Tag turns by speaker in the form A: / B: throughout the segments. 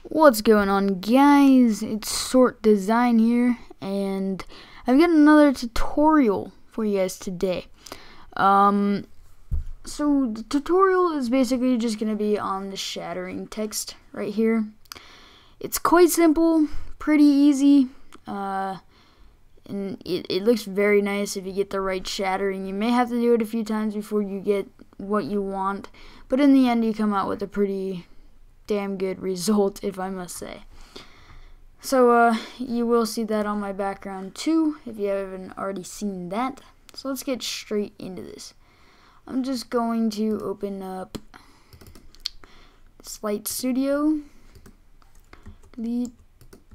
A: What's going on, guys? It's Sort Design here, and I've got another tutorial for you guys today. So the tutorial is basically just going to be on the shattering text right here. It's quite simple, pretty easy, and it looks very nice if you get the right shattering. You may have to do it a few times before you get what you want, but in the end you come out with a pretty damn good result, if I must say. So you will see that on my background too, if you haven't already seen that. So let's get straight into this. I'm just going to open up Light Studio. Delete,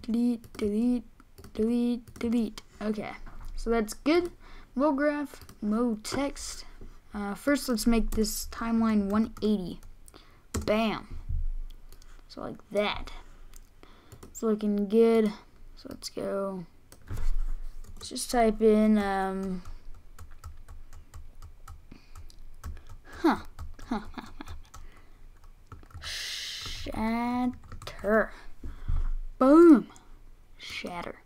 A: delete, delete, delete, delete. Okay, so that's good. Mode graph, mode text. First, let's make this timeline 180. Bam. So like that. It's looking good. So let's go. Let's just type in shatter. Boom. Shatter.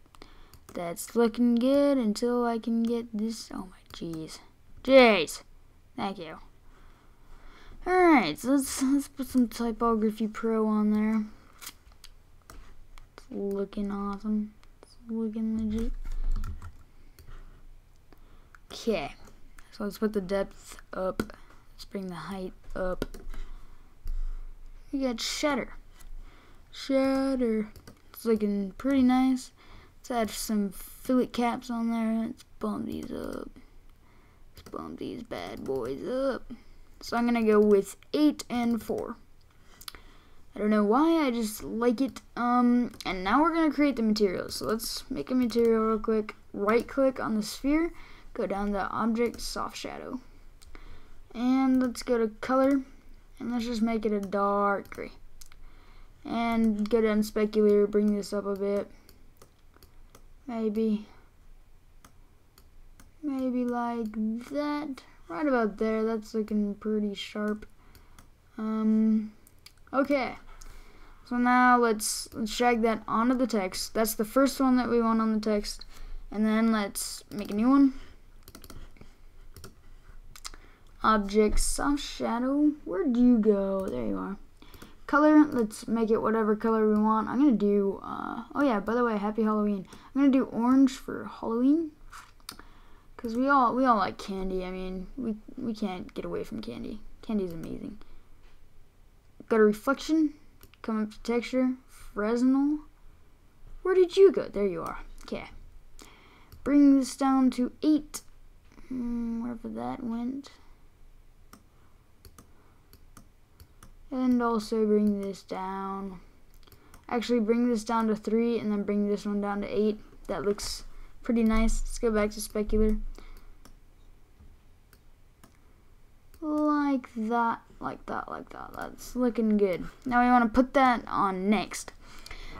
A: That's looking good until I can get this. Oh my jeez. Jeez. Thank you. Alright, so let's put some Typography Pro on there. It's looking awesome. It's looking legit. Okay, so let's put the depth up. Let's bring the height up. We got shatter. Shatter. It's looking pretty nice. Let's add some fillet caps on there. Let's bump these up. Let's bump these bad boys up. So I'm going to go with 8 and 4. I don't know why, I just like it. And now we're going to create the material. So let's make a material real quick. Right click on the sphere. Go down to Object, Soft Shadow. And let's go to Color. And let's just make it a dark gray. And go down to Specular, bring this up a bit. Maybe like that. Right about there, that's looking pretty sharp. Okay. So now let's drag that onto the text. That's the first one that we want on the text. And then let's make a new one. Object, Soft Shadow. Where'd you go? There you are. Color, let's make it whatever color we want. I'm gonna do oh yeah, by the way, happy Halloween. I'm gonna do orange for Halloween. Because we all like candy. I mean, we can't get away from candy. Candy's amazing. Got a reflection. Come up to texture. Fresnel. Where did you go? There you are. Okay. Bring this down to 8. Wherever that went. And also bring this down. Actually, bring this down to 3 and then bring this one down to 8. That looks pretty nice. Let's go back to Specular. Like that, like that, like that. That's looking good. Now we want to put that on next.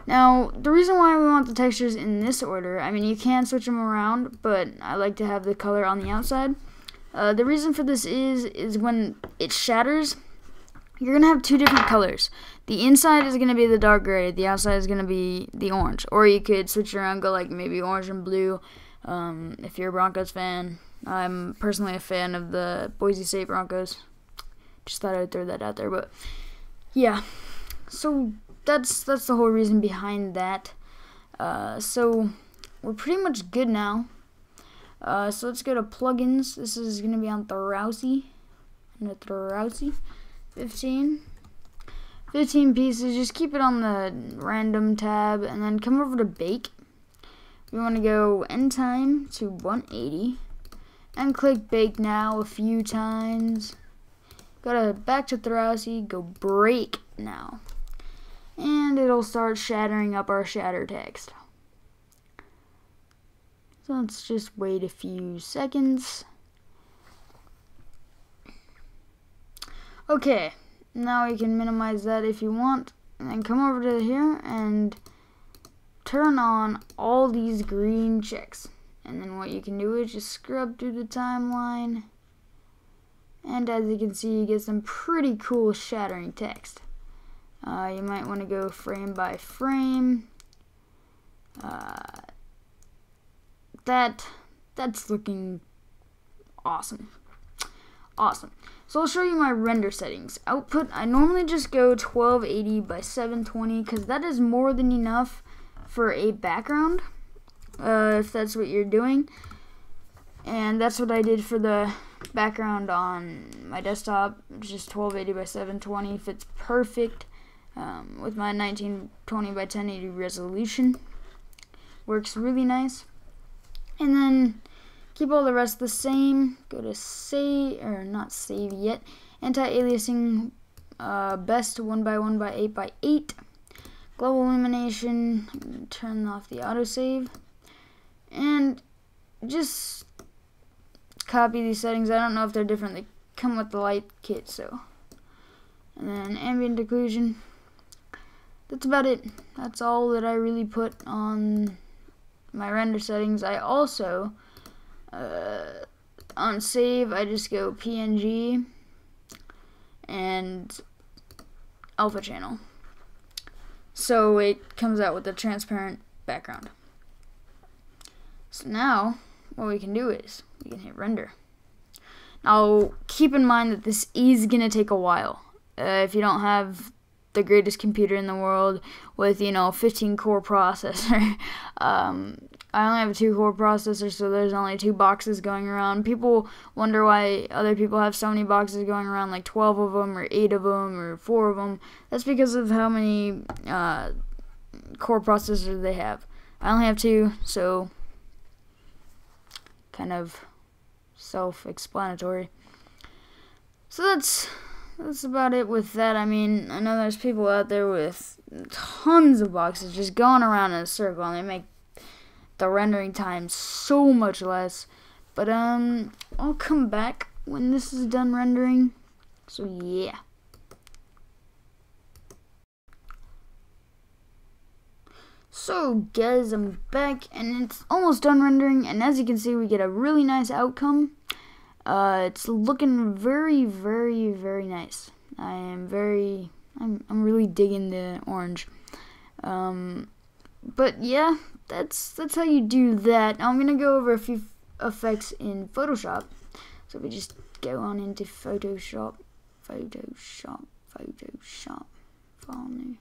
A: Now, the reason why we want the textures in this order, I mean, you can switch them around, but I like to have the color on the outside. The reason for this is when it shatters, you're going to have 2 different colors. The inside is going to be the dark gray, the outside is going to be the orange. Or you could switch around, go like maybe orange and blue, if you're a Broncos fan. I'm personally a fan of the Boise State Broncos. Just thought I'd throw that out there, but yeah. So that's the whole reason behind that. So we're pretty much good now. So let's go to plugins. This is going to be on Thrausi. 15 pieces. Just keep it on the random tab and then come over to bake. We want to go end time to 180 and click bake now a few times. Go back to Thrausi, go break now. And it'll start shattering up our shatter text. So let's just wait a few seconds. Okay, now you can minimize that if you want, and then come over to here and turn on all these green checks. And then what you can do is just scrub through the timeline, and as you can see, you get some pretty cool shattering text. You might want to go frame by frame. That's looking awesome. Awesome. So I'll show you my render settings. Output, I normally just go 1280 by 720 because that is more than enough for a background, if that's what you're doing. And that's what I did for the background on my desktop. Just 1280 by 720 fits perfect with my 1920 by 1080 resolution. Works really nice. And then keep all the rest the same. Go to save, or not save yet. Anti-aliasing, best 1x1 by 8x8. Global illumination. Turn off the autosave. And just copy these settings. I don't know if they're different. They come with the light kit, so. And then ambient occlusion. That's about it. That's all that I really put on my render settings. I also on save, I just go PNG and alpha channel, so it comes out with a transparent background. So now what we can do is we can hit render. Now keep in mind that this is gonna take a while. If you don't have the greatest computer in the world with 15 core processor, I only have a 2-core processor, so there's only 2 boxes going around. People wonder why other people have so many boxes going around, like 12 of them, or 8 of them, or 4 of them. That's because of how many core processors they have. I only have 2, so kind of self-explanatory. So that's about it with that. I mean, I know there's people out there with tons of boxes just going around in a circle, and they make the rendering time so much less. But I'll come back when this is done rendering. So yeah. So guys, I'm back and it's almost done rendering, and as you can see, we get a really nice outcome. It's looking very, very, very nice. I'm really digging the orange. But yeah, that's how you do that. Now I'm gonna go over a few effects in Photoshop. So we just go on into Photoshop, file new.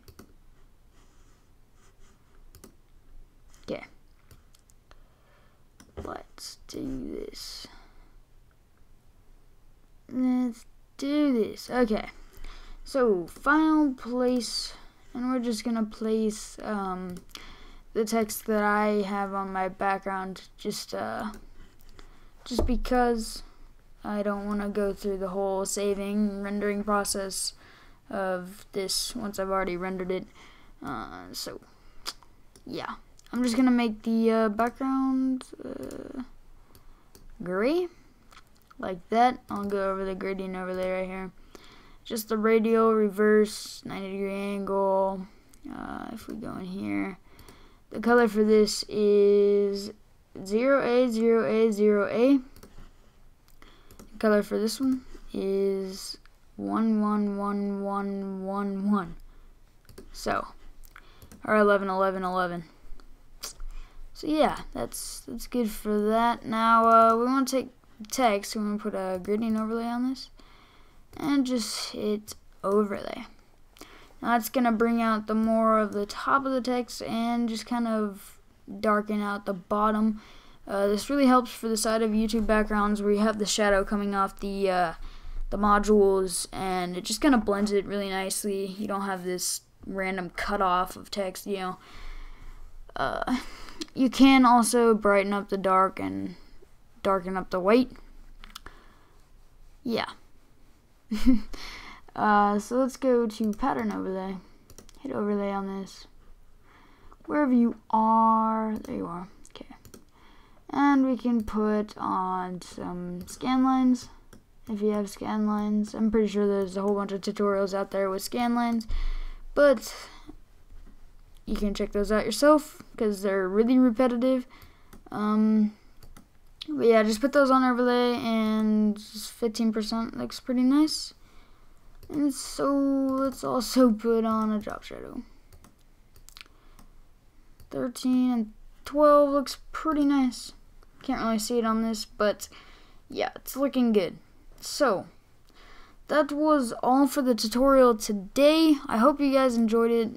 A: Okay, let's do this. Okay, so file, place, and we're just gonna place the text that I have on my background, just because I don't want to go through the whole saving rendering process of this once I've already rendered it. So yeah, I'm just gonna make the background gray like that. I'll go over the gradient overlay right here. Just the radial, reverse, 90-degree angle. If we go in here, the color for this is 0A, 0A, 0A. The color for this one is 111111. So, or 111111. So yeah, that's good for that. Now we want to take text, so we're going to put a gradient overlay on this and just hit overlay. Now that's going to bring out the more of the top of the text and just kind of darken out the bottom. This really helps for the side of YouTube backgrounds where you have the shadow coming off the modules, and it just kind of blends it really nicely. You don't have this random cutoff of text, you know. You can also brighten up the dark and darken up the white. Yeah. So let's go to pattern overlay. Hit overlay on this. Wherever you are, there you are. Okay. And we can put on some scan lines. If you have scan lines, I'm pretty sure there's a whole bunch of tutorials out there with scan lines, but you can check those out yourself because they're really repetitive. But yeah, just put those on overlay, and just 15% looks pretty nice. And so let's also put on a drop shadow. 13 and 12 looks pretty nice. Can't really see it on this, but yeah, it's looking good. So that was all for the tutorial today. I hope you guys enjoyed it.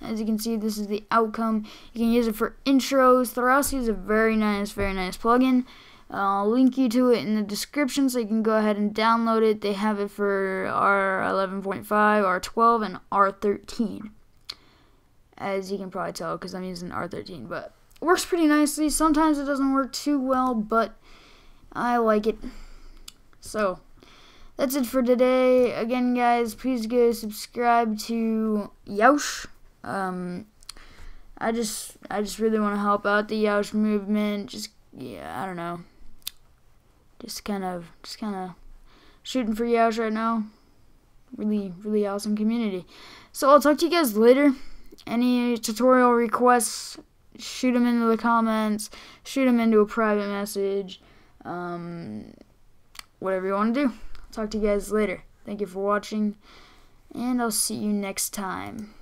A: As you can see, this is the outcome. You can use it for intros. Thrausi is a very nice plugin. I'll link you to it in the description so you can go ahead and download it. They have it for R11.5, R12, and R13. As you can probably tell because I'm using R13, but it works pretty nicely. Sometimes it doesn't work too well, but I like it. So that's it for today. Again, guys, please go subscribe to yeousch. I just really want to help out the yeousch movement. Yeah, I don't know. Just kind of shooting for yeousch right now. Really awesome community. So I'll talk to you guys later. Any tutorial requests, shoot them into the comments, shoot them into a private message, whatever you want to do. I'll talk to you guys later. Thank you for watching, and I'll see you next time.